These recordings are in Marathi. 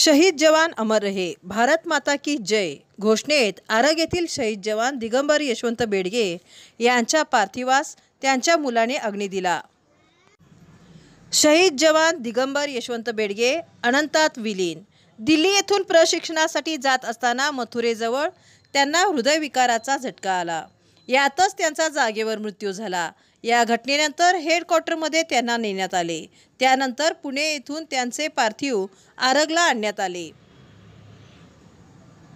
शहीद जवान अमर रहे, भारत माता की जय घोषणेत आरग येथील शहीद जवान दिगंबर यशवंत बेडगे यांच्या पार्थिवास त्यांच्या मुलाने अग्नी दिला। शहीद जवान दिगंबर यशवंत बेडगे अनंतात विलीन। दिल्ली येथून प्रशिक्षणासाठी जात असताना मथुरेजवळ त्यांना हृदयविकाराचा झटका आला। यातच त्यांचा जागेवर मृत्यू झाला। या घटनेनंतर हेडक्वार्टरमध्ये त्यांना नेण्यात आले। त्यानंतर पुणे येथून त्यांचे पार्थिव आरगला आणण्यात आले।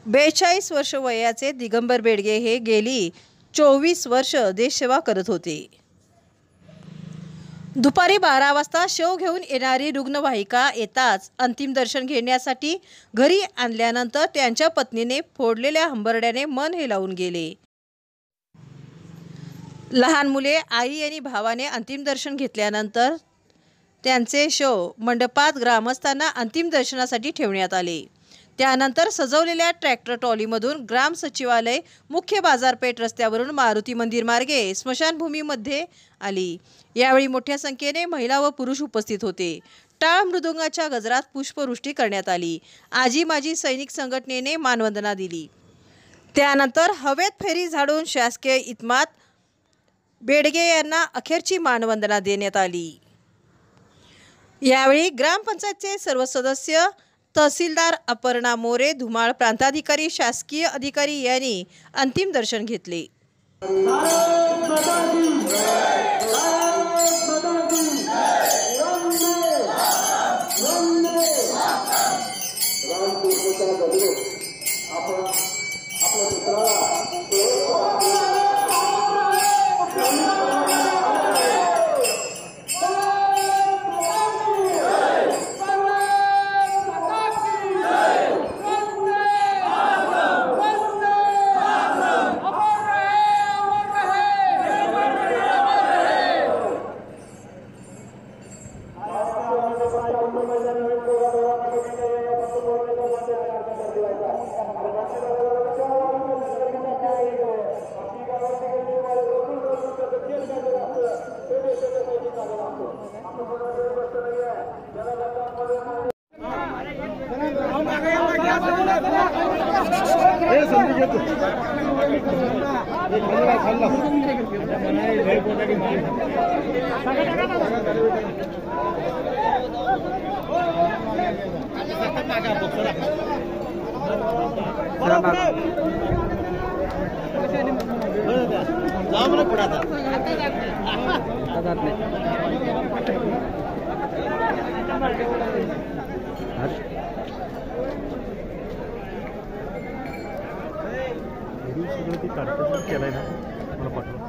42 वर्ष वयाचे दिगंबर बेडगे हे गेली 24 वर्ष देशसेवा करत होते। दुपारी 12 वाजता शव घेऊन येणारी रुग्णवाहिका येताच अंतिम दर्शन घेण्यासाठी घरी आणल्यानंतर त्यांच्या पत्नीने फोडलेल्या हंबरड्याने मन हेलावून गेले। लहान मुले, आई आणि भावाने अंतिम दर्शन घेतल्यानंतर त्यांचे शव मंडपात ग्रामस्थांना अंतिम दर्शनासाठी ठेवण्यात आले। त्यानंतर सजवलेल्या ट्रॅक्टर ट्रॉलीमधून ग्राम सचिवालय मुख्य बाजारपेठ रस्त्यावरून मारुती मंदिर मार्गे स्मशानभूमीमध्ये आली। यावेळी मोठ्या संख्येने महिला व पुरुष उपस्थित होते। टाळ मृदुंगाच्या गजरात पुष्पवृष्टी करण्यात आली। आजी माजी सैनिक संघटनेने मानवंदना दिली। त्यानंतर हवेत फेरी झाडून शासकीय इतमामात बेडगे यांना अखेरची मानवंदना देण्यात आली। यावेळी ग्रामपंचायतचे सर्व सदस्य, तहसीलदार अपर्णा मोरे, धुमाळ प्रांताधिकारी, शासकीय अधिकारी यांनी अंतिम दर्शन घेतले। केलाय ना मला पाठव।